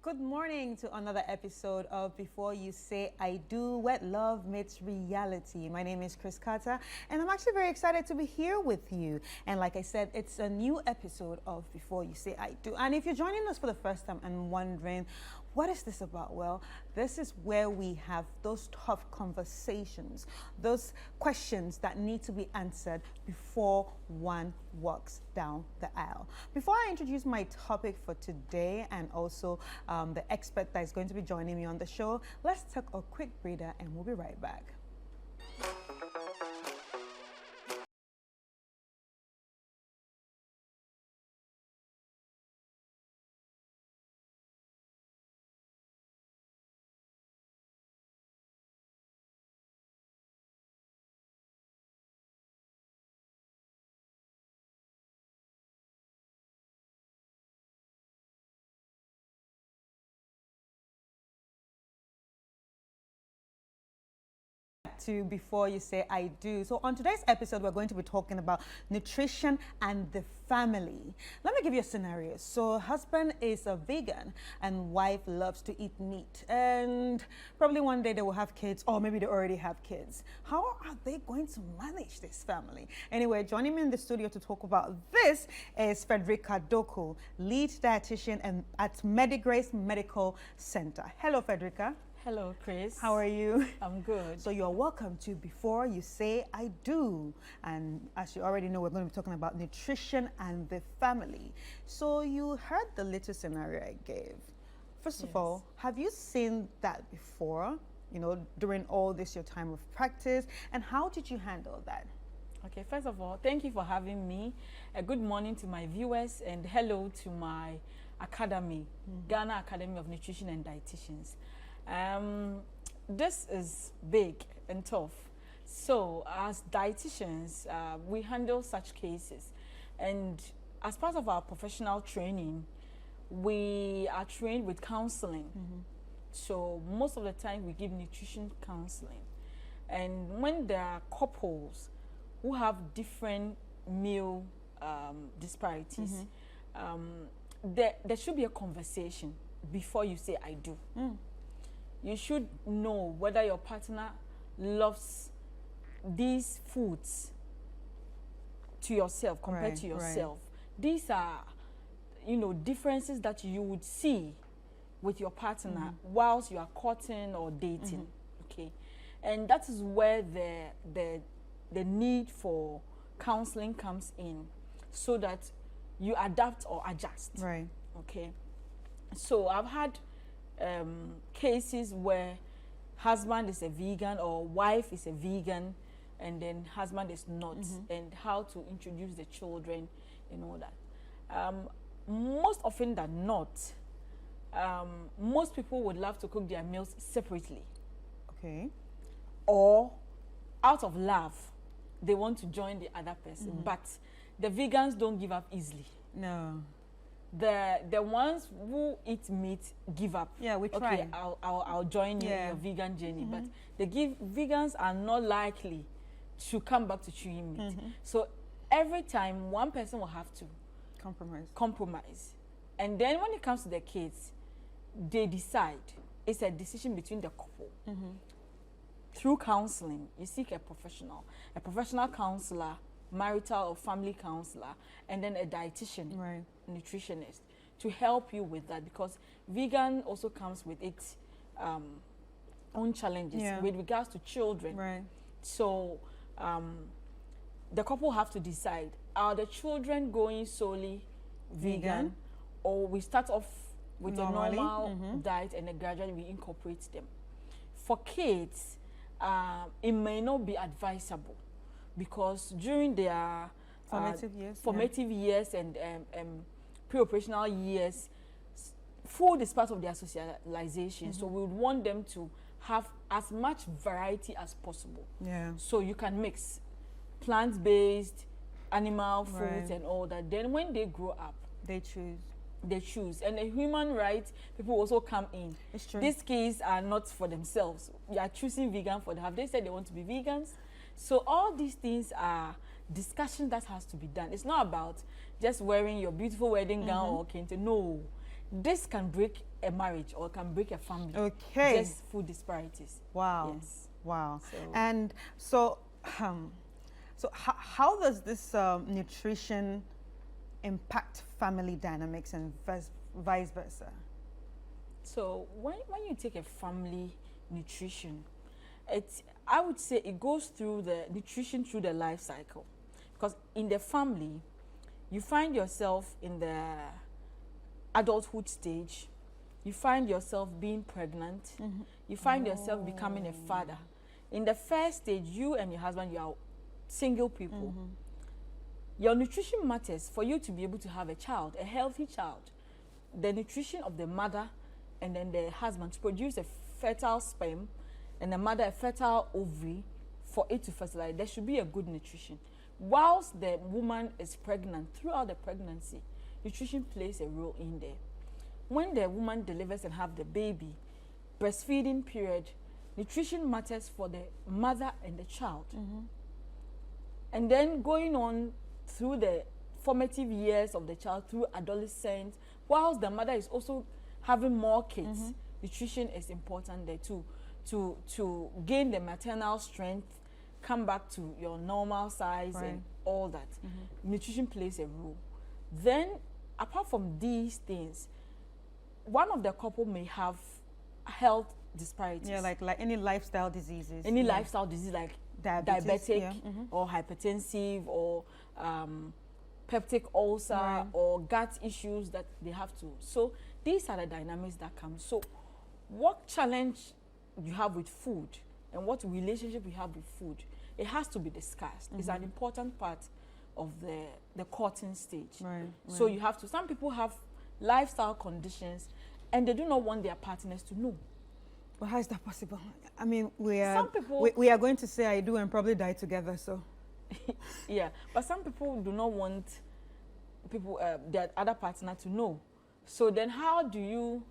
Good morning to another episode of Before You Say I Do, where love meets reality. My name is Chris Carter, and I'm actually very excited to be here with you. And like I said, it's a new episode of Before You Say I Do. And if you're joining us for the first time and wondering, what is this about? Well, this is where we have those tough conversations, those questions that need to be answered before one walks down the aisle. Before I introduce my topic for today and also the expert that is going to be joining me on the show, let's take a quick breather and we'll be right back. To Before You Say I Do. So on today's episode, we're going to be talking about nutrition and the family. Let me give you a scenario. So husband is a vegan and wife loves to eat meat, and probably one day they will have kids, or maybe they already have kids. How are they going to manage this family? Anyway, joining me in the studio to talk about this is Frederica Doku, lead dietitian at Medigrace Medical Center. Hello, Frederica. Hello, Chris. How are you? I'm good. So you're welcome to Before You Say I Do. And as you already know, we're going to be talking about nutrition and the family. So you heard the little scenario I gave. First of all, have you seen that before, you know, during all this, your time of practice? And how did you handle that? Okay, first of all, thank you for having me. Good morning to my viewers and hello to my academy, Ghana Academy of Nutrition and Dietitians. This is big and tough. So as dietitians, we handle such cases. And as part of our professional training, we are trained with counseling. So most of the time we give nutrition counseling. And when there are couples who have different meal disparities, there should be a conversation before you say I do. You should know whether your partner loves these foods to yourself compared to yourself. These are, you know, differences that you would see with your partner whilst you are courting or dating. Okay, and that is where the need for counseling comes in, so that you adapt or adjust. Right. Okay. So I've had cases where husband is a vegan or wife is a vegan and then husband is not, and how to introduce the children and all that. Most often than not, most people would love to cook their meals separately. Okay. Or out of love, they want to join the other person. But the vegans don't give up easily. No. The ones who eat meat give up. Yeah, we try. Okay, I'll join you in your vegan journey. But vegans are not likely to come back to chewing meat. So every time one person will have to compromise. And then when it comes to the kids, they decide. It's a decision between the couple. Through counseling, you seek a professional counselor, marital or family counselor, and then a dietitian, nutritionist, to help you with that, because vegan also comes with its own challenges with regards to children. So the couple have to decide, are the children going solely vegan, or we start off with a normal diet and then gradually we incorporate them. For kids, it may not be advisable, because during their formative years and pre-operational years, food is part of their socialization. So we would want them to have as much variety as possible. So you can mix plant-based, animal foods and all that. Then when they grow up, they choose. And the human rights people also come in. It's true. These kids are not for themselves. You are choosing vegan for them. Have they said they want to be vegans? So all these things are discussion that has to be done. It's not about just wearing your beautiful wedding gown or kente. No, this can break a marriage or can break a family. Okay. Just food disparities. Wow. Yes. Wow. So, and so, how does this nutrition impact family dynamics and vice versa? So when you take a family nutrition, I would say it goes through the nutrition through the life cycle, because in the family, you find yourself in the adulthood stage, you find yourself being pregnant, you find yourself becoming a father. In the first stage, you and your husband, you are single people. Your nutrition matters for you to be able to have a child, a healthy child. The nutrition of the mother and then the husband to produce a fertile sperm and the mother a fertile ovary for it to fertilize. There should be a good nutrition. Whilst the woman is pregnant, throughout the pregnancy, nutrition plays a role in there. When the woman delivers and have the baby, breastfeeding period, nutrition matters for the mother and the child. And then going on through the formative years of the child, through adolescence, whilst the mother is also having more kids, nutrition is important there too, to gain the maternal strength, come back to your normal size and all that. Nutrition plays a role. Then, apart from these things, one of the couple may have health disparities. Yeah, like any lifestyle diseases. Any lifestyle disease like Diabetes, diabetic or hypertensive or peptic ulcer or gut issues that they have to. So these are the dynamics that come. So what challenge you have with food and what relationship you have with food, it has to be discussed. It's an important part of the courting stage. So you have to, some people have lifestyle conditions and they do not want their partners to know. But how is that possible? I mean, we some people, we are going to say I do and probably die together, so. Yeah, but some people do not want people, their other partner to know. So then how do you,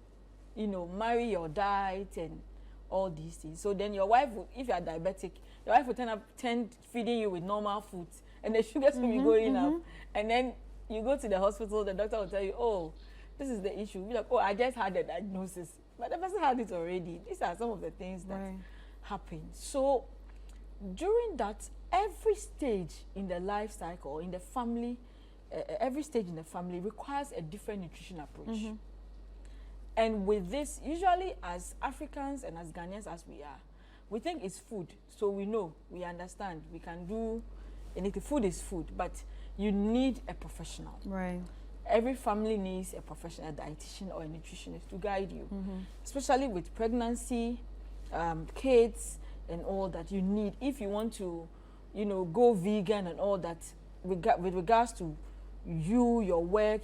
marry your diet and all these things? So then your wife, if you are diabetic, your wife will tend feeding you with normal foods and the sugars will be going up. And then you go to the hospital, the doctor will tell you, oh, this is the issue. You're like, oh, I just had a diagnosis. But the person had it already. These are some of the things that happen. So during that, every stage in the life cycle, in the family, every stage in the family requires a different nutrition approach. And with this, usually as Africans and as Ghanaians as we are, we think it's food. So we know, we understand, we can do anything. Food is food, but you need a professional. Every family needs a professional, a dietitian or a nutritionist to guide you, especially with pregnancy, kids, and all that you need. If you want to, go vegan and all that, with regards to you, your work,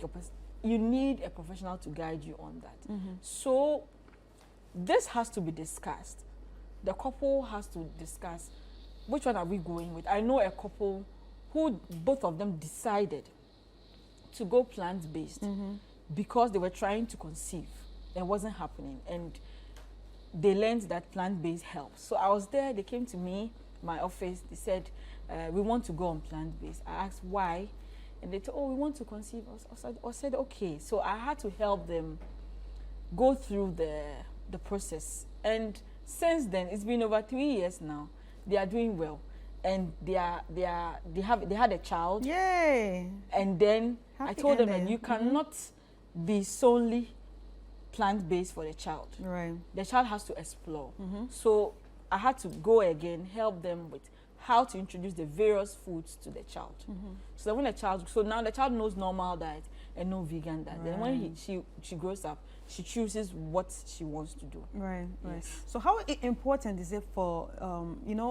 you need a professional to guide you on that. So this has to be discussed. The couple has to discuss which one are we going with. I know a couple who both of them decided to go plant-based because they were trying to conceive. It wasn't happening. And they learned that plant-based helps. So I was there, they came to me, my office, they said, we want to go on plant-based. I asked why, and they told, oh, we want to conceive. I said, okay. So I had to help them go through the process. And since then, it's been over 3 years now, they are doing well. And they had a child. Yay! And then I told them that you cannot be solely plant-based for the child. The child has to explore. So I had to go again, help them with how to introduce the various foods to the child. So that when the child, so now the child knows normal diet and no vegan diet. Then when she grows up, she chooses what she wants to do. Yes. So how important is it for,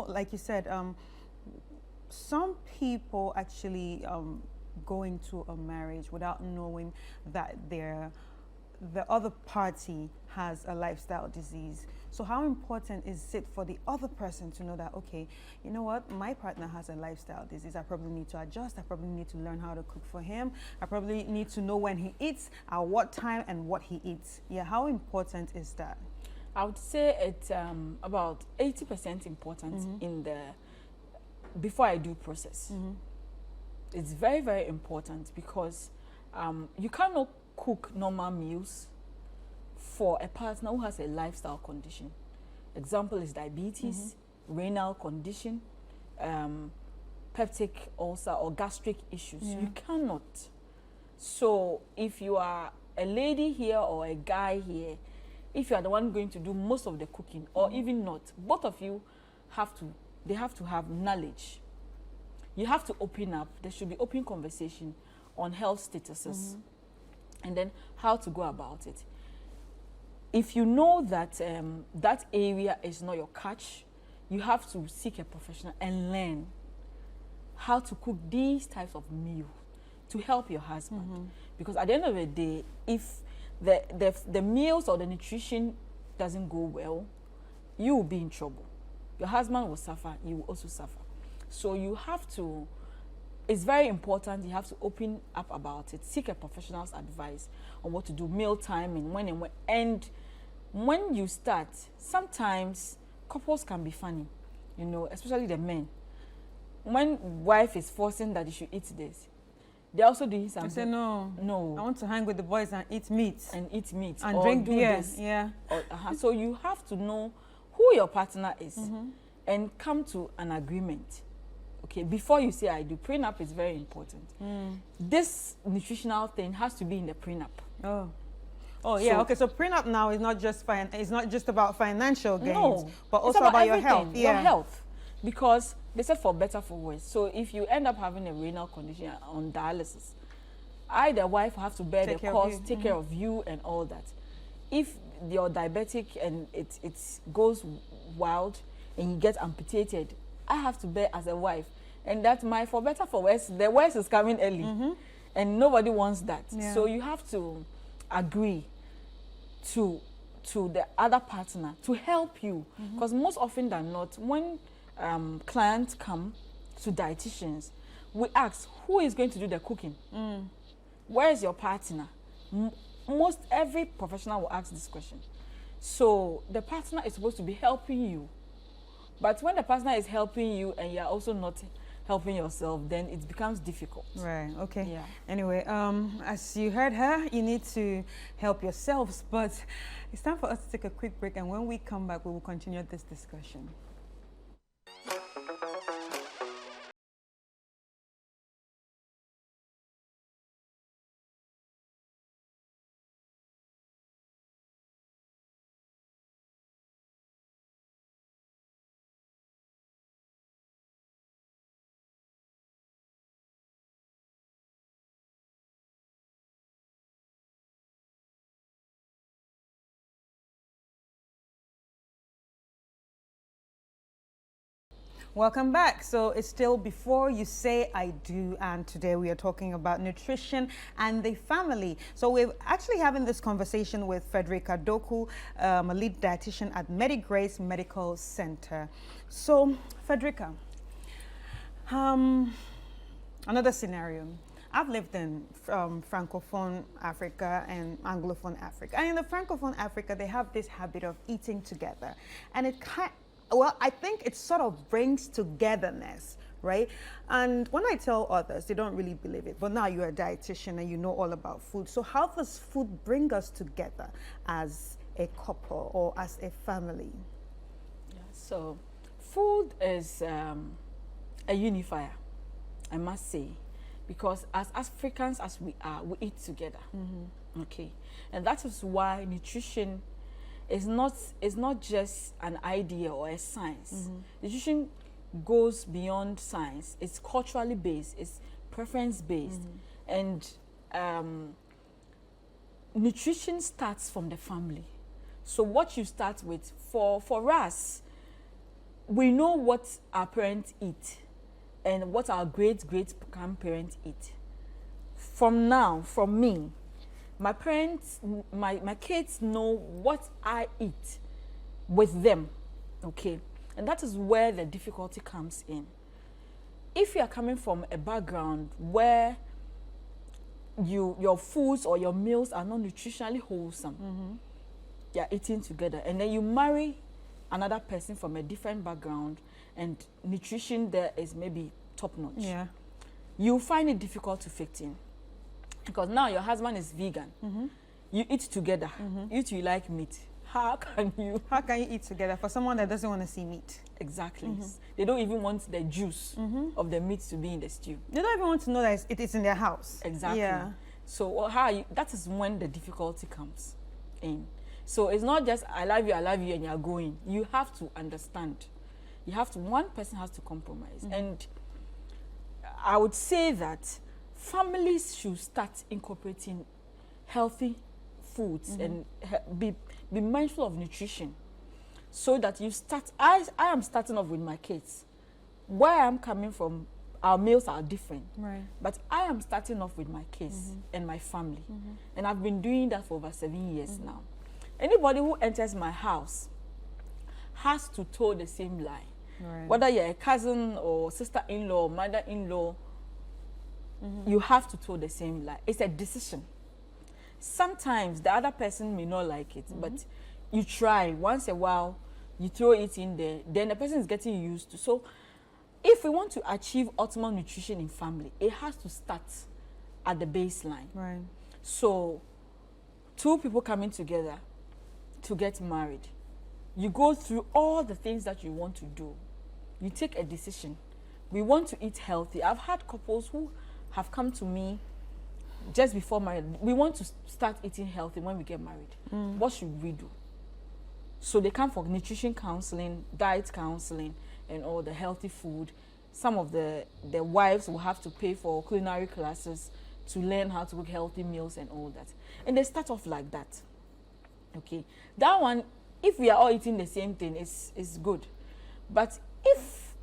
like you said, some people actually go into a marriage without knowing that the other party has a lifestyle disease. So how important is it for the other person to know that, okay, you know what, my partner has a lifestyle disease. I probably need to adjust. I probably need to learn how to cook for him. I probably need to know when he eats, at what time, and what he eats. Yeah, how important is that? I would say it's about 80% important in the before I do process. It's very, very important because you cannot cook normal meals for a partner who has a lifestyle condition. Example is diabetes, renal condition, peptic ulcer or gastric issues. Yeah. You cannot. So if you are a lady here or a guy here, if you are the one going to do most of the cooking or even not, both of you have to have knowledge. You have to open up. There should be open conversation on health statuses and then how to go about it. If you know that that area is not your catch, you have to seek a professional and learn how to cook these types of meals to help your husband. Because at the end of the day, if the meals or the nutrition doesn't go well, you will be in trouble. Your husband will suffer, you will also suffer. So you have to, it's very important, you have to open up about it, seek a professional's advice on what to do, meal timing, when and when. And when you start, sometimes couples can be funny, you know, especially the men. When wife is forcing that you should eat this, they're also doing something. I say, no, I want to hang with the boys and eat meat. And drink beer. This. Yeah. Or, so you have to know who your partner is and come to an agreement. Okay, before you say I do. Prenup is very important. This nutritional thing has to be in the prenup. Oh yeah. So, okay, so prenup now is not just it's not just about financial gains, but also about your health. Yeah. Your health, because they said for better, for worse. So if you end up having a renal condition on dialysis, the wife have to bear the cost, take care of you and all that. If you're diabetic and it goes wild and you get amputated, I have to bear as a wife. And that's for better, for worse, the worst is coming early. And nobody wants that. Yeah. So you have to agree to the other partner to help you. Because most often than not, when clients come to dietitians, we ask, who is going to do the cooking? Where is your partner? Most every professional will ask this question. So the partner is supposed to be helping you. But when the partner is helping you and you're also not helping yourself, then it becomes difficult. Right, okay. Yeah. Anyway, as you heard her, you need to help yourselves. But it's time for us to take a quick break. And when we come back, we will continue this discussion. Welcome back. So it's still Before You Say I Do, and today we are talking about nutrition and the family. So we're actually having this conversation with Frederica Doku, a lead dietitian at MediGrace Medical Center. So Frederica, another scenario. I've lived in Francophone Africa and Anglophone Africa. And in the Francophone Africa, they have this habit of eating together. And well, I think it sort of brings togetherness, right? And when I tell others, they don't really believe it. But now you're a dietitian and you know all about food. So how does food bring us together as a couple or as a family? Yeah, so food is a unifier, I must say. Because as Africans as we are, we eat together. Okay. And that is why nutrition is not just an idea or a science. Nutrition goes beyond science. It's culturally based. It's preference based, and nutrition starts from the family. So what you start with, for us, we know what our parents eat, and what our great grandparents eat. From me. My parents, my kids know what I eat with them, okay? And that is where the difficulty comes in. If you are coming from a background where your foods or your meals are not nutritionally wholesome, you're eating together, and then you marry another person from a different background and nutrition there is maybe top-notch, you find it difficult to fit in. Because now your husband is vegan. you eat together. You two like meat. How can you eat together for someone that doesn't want to see meat? Exactly. They don't even want the juice of the meat to be in the stew. They don't even want to know that it is in their house. Exactly. Yeah. So that is when the difficulty comes in. So it's not just I love you, and you're going. You have to understand. One person has to compromise. And I would say that families should start incorporating healthy foods and be mindful of nutrition, so that you start. I am starting off with my kids. Where I'm coming from, our meals are different. Right. But I am starting off with my kids and my family. And I've been doing that for over 7 years now. Anybody who enters my house has to toe the same line. Right. Whether you're a cousin or sister-in-law or mother-in-law, you have to toe the same line. It's a decision. Sometimes the other person may not like it, but you try. Once a while, you throw it in there, then the person is getting used to. So if we want to achieve optimal nutrition in family, it has to start at the baseline. Right. So 2 people coming together to get married, you go through all the things that you want to do. You take a decision. We want to eat healthy. I've had couples who have come to me just before marriage. We want to start eating healthy when we get married. What should we do? So they come for nutrition counseling, diet counseling, and all the healthy food. Some of the wives will have to pay for culinary classes to learn how to cook healthy meals and all that. And they start off like that. Okay, that one, if we are all eating the same thing, is good. But if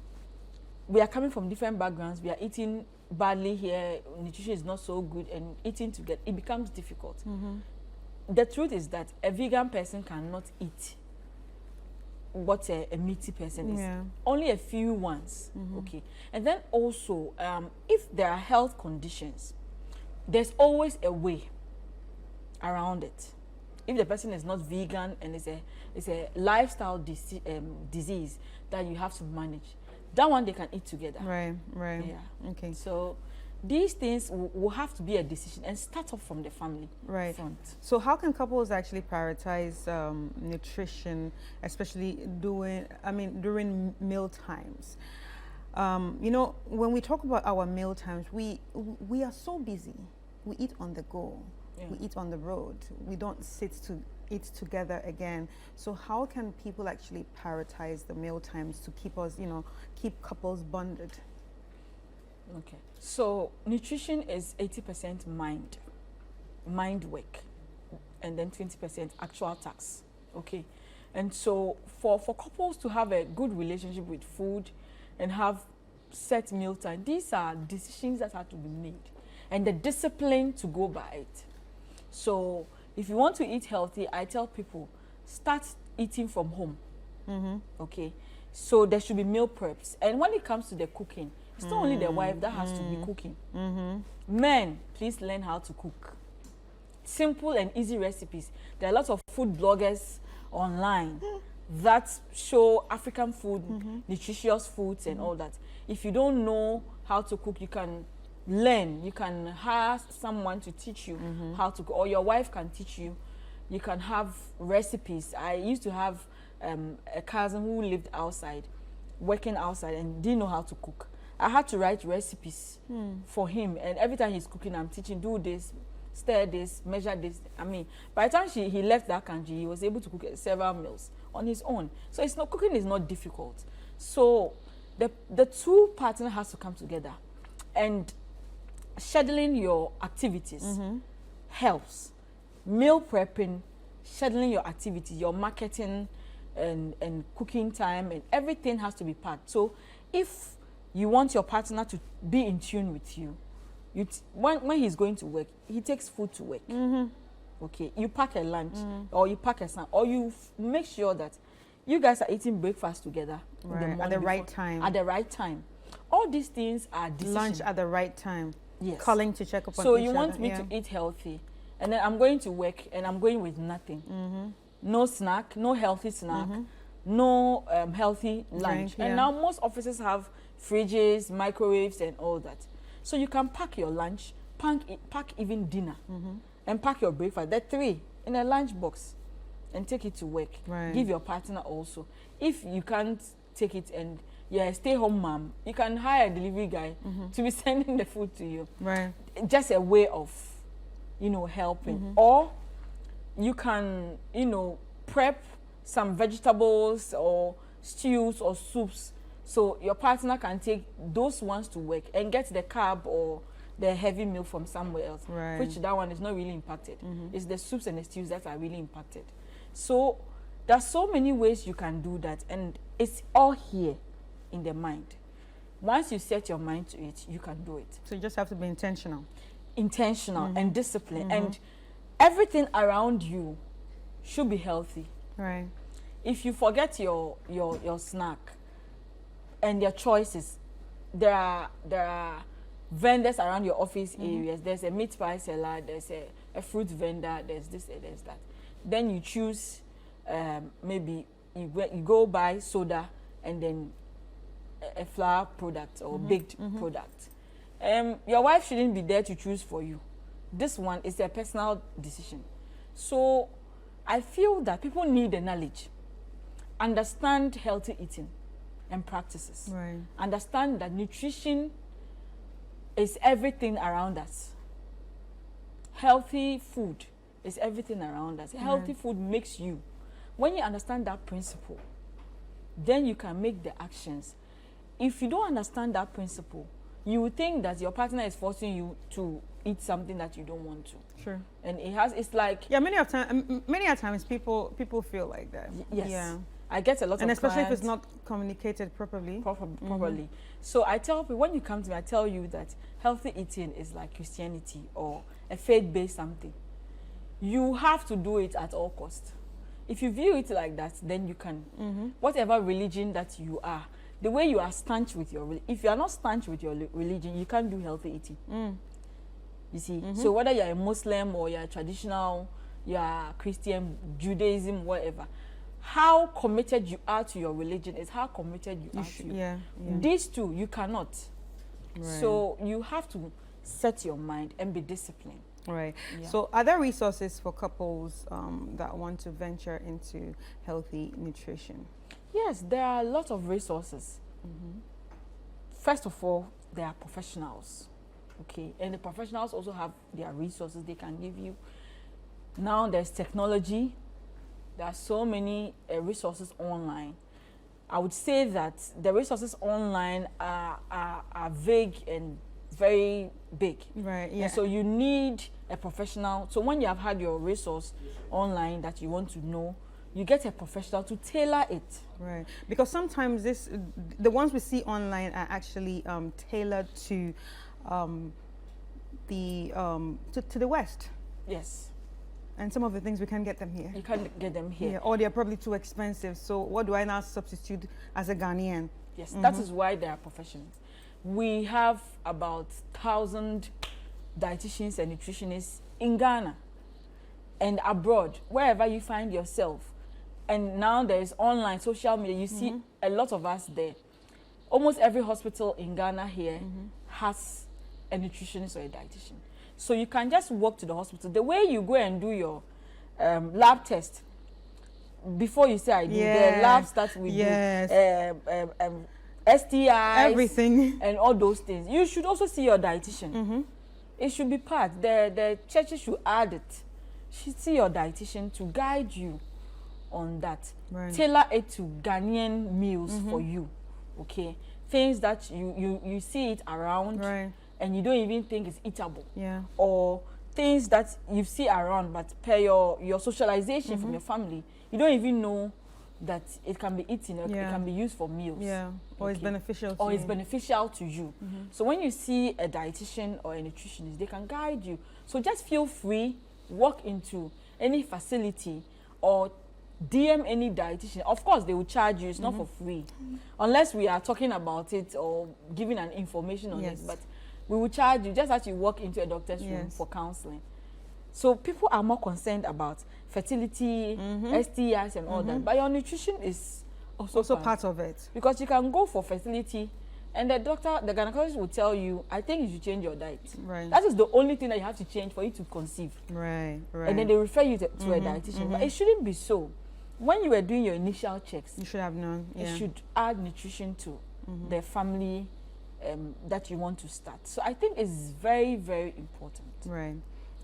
we are coming from different backgrounds, we are eating badly here, nutrition is not so good, and eating together, it becomes difficult. The truth is that a vegan person cannot eat what a meaty person is. Yeah. Only a few ones. Okay. And then also, if there are health conditions, there's always a way around it. If the person is not vegan and it's a lifestyle disease that you have to manage, that one they can eat together. Right. Yeah. Okay. So these things will have to be a decision and start off from the family front. So how can couples actually prioritize nutrition, especially during meal times? You know, when we talk about our meal times, we are so busy. We eat on the go. Yeah. We eat on the road. We don't sit to eat together again. So how can people actually prioritize the meal times to keep us, keep couples bonded? Okay. So nutrition is 80% mind work, and then 20% actual task. Okay. And so for couples to have a good relationship with food and have set meal time, these are decisions that have to be made, and the discipline to go by it. So if you want to eat healthy, I tell people, start eating from home. Okay. So there should be meal preps. And when it comes to the cooking, it's not only the wife that has to be cooking. Men, please learn how to cook. Simple and easy recipes. There are lots of food bloggers online that show African food, nutritious foods and all that. If you don't know how to cook, you can learn. You can hire someone to teach you how to cook, or your wife can teach you. You can have recipes. I used to have a cousin who lived outside, working outside, and didn't know how to cook. I had to write recipes for him, and every time he's cooking, I'm teaching, do this, stir this, measure this. I mean, by the time he left that country, he was able to cook several meals on his own. So cooking is not difficult. So the two partners has to come together, and scheduling your activities helps. Meal prepping, scheduling your activity, your marketing and cooking time, and everything has to be packed. So if you want your partner to be in tune with you, when he's going to work, he takes food to work. Okay, you pack a lunch or you pack a snack, or you make sure that you guys are eating breakfast together in the morning at the right time. At the right time. All these things are decisions. Lunch at the right time. Yes. Calling to check up on So each you want other. me to eat healthy, and then I'm going to work and I'm going with nothing. No snack, no healthy snack, no healthy lunch. And now most offices have fridges, microwaves and all that. So you can pack your lunch, pack even dinner and pack your breakfast. There are 3 in a lunch box and take it to work. Right. Give your partner also. If you can't take it and you're a stay-home mom, you can hire a delivery guy to be sending the food to you. Right. Just a way of, helping. Or you can, prep some vegetables or stews or soups, so your partner can take those ones to work and get the carb or the heavy meal from somewhere else, right. which that one is not really impacted. It's the soups and the stews that are really impacted. So there's so many ways you can do that, and it's all here in the mind. Once you set your mind to it, you can do it. So you just have to be intentional. And disciplined, and everything around you should be healthy. Right. If you forget your snack and your choices, there are vendors around your office areas. There's a meat pie seller, there's a fruit vendor, there's this, there's that. Then you choose, maybe you go buy soda and then a flour product or baked product. Your wife shouldn't be there to choose for you. This one is a personal decision. So I feel that people need the knowledge, understand healthy eating and practices, right. Understand that nutrition is everything around us. Healthy food is everything around us. Healthy food makes you. When you understand that principle, then you can make the actions. If you don't understand that principle, you would think that your partner is forcing you to eat something that you don't want to. Sure. And it's like, yeah, many a times people feel like that. Yes. Yeah. I get a lot and of especially clients, if it's not communicated properly. Properly. So I tell people, when you come to me, I tell you that healthy eating is like Christianity or a faith-based something. You have to do it at all costs. If you view it like that, then you can, whatever religion that you are, the way you are staunch with your, if you are not staunch with your religion, you can't do healthy eating. You see, so whether you're a Muslim or you're a traditional, you're Christian, Judaism, whatever, how committed you are to your religion is how committed you are to you. Yeah. These two, you cannot. Right. So you have to set your mind and be disciplined. Right. Yeah. So are there resources for couples that want to venture into healthy nutrition? Yes, there are a lot of resources. First of all, there are professionals. Okay, and the professionals also have their resources they can give you. Now there's technology. There are so many resources online. I would say that the resources online are vague and very big. Right, yeah. And so you need a professional. So when you have had your resource online that you want to know, you get a professional to tailor it. Right, because sometimes the ones we see online are actually tailored to the West. Yes. And some of the things we can't get them here. You can't get them here. Yeah, or they're probably too expensive. So what do I now substitute as a Ghanaian? Yes, that is why there are professionals. We have about 1,000 dietitians and nutritionists in Ghana and abroad, wherever you find yourself. And now there is online, social media. You see a lot of us there. Almost every hospital in Ghana here has a nutritionist or a dietitian. So you can just walk to the hospital. The way you go and do your lab test, before you say I do, the labs that we do, STIs, everything, and all those things. You should also see your dietitian. It should be part. The churches should add it. Should see your dietitian to guide you on that. Right. Tailor it to Ghanaian meals for you. Okay, things that you see it around. Right. And you don't even think it's eatable. Yeah. Or things that you see around, but per your socialization from your family, you don't even know that it can be eaten or it can be used for meals. Yeah. Or it's beneficial to or you. it's beneficial to you. So when you see a dietitian or a nutritionist, they can guide you. So just feel free, walk into any facility or DM any dietitian. Of course, they will charge you. It's not for free. Unless we are talking about it or giving an information on it. But we will charge you just as you walk into a doctor's room for counseling. So people are more concerned about fertility, STIs and all that. But your nutrition is also part of it. Because you can go for fertility And the doctor, the gynecologist will tell you, I think you should change your diet. Right. That is the only thing that you have to change for you to conceive. Right, right. And then they refer you to a dietitian. But it shouldn't be so. When you were doing your initial checks, you should have known. Yeah. You should add nutrition to the family that you want to start. So I think it's very, very important. Right.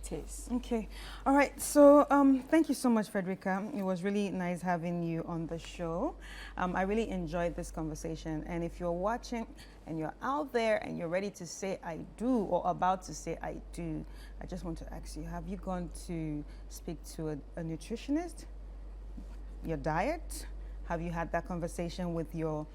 It is. Okay. All right. So thank you so much, Frederica. It was really nice having you on the show. I really enjoyed this conversation. And if you're watching and you're out there and you're ready to say I do or about to say I do, I just want to ask you, have you gone to speak to a nutritionist? Your diet? Have you had that conversation with your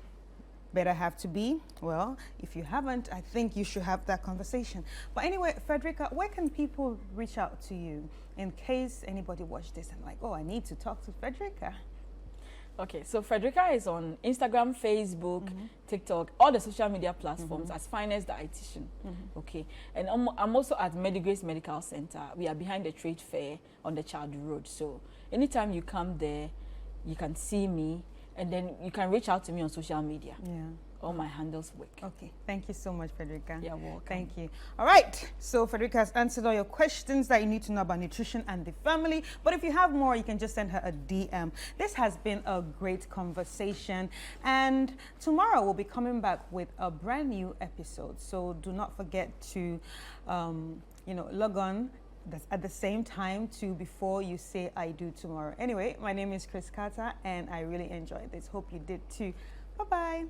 better have to be? Well, if you haven't, I think you should have that conversation. But anyway, Frederica, where can people reach out to you in case anybody watched this and like, oh, I need to talk to Frederica? Okay, so Frederica is on Instagram, Facebook, TikTok, all the social media platforms as Finest Dietitian. Okay, and I'm also at Medigrace Medical Center. We are behind the trade fair on the Child Road. So anytime you come there, you can see me. And then you can reach out to me on social media. Yeah. All my handles work. Okay. Thank you so much, Frederica. You're welcome. Thank you. All right. So Frederica has answered all your questions that you need to know about nutrition and the family. But if you have more, you can just send her a DM. This has been a great conversation. And tomorrow we'll be coming back with a brand new episode. So do not forget to, log on at the same time to Before You Say I Do tomorrow. Anyway, my name is Chris Carter and I really enjoyed this. Hope you did too. Bye-bye.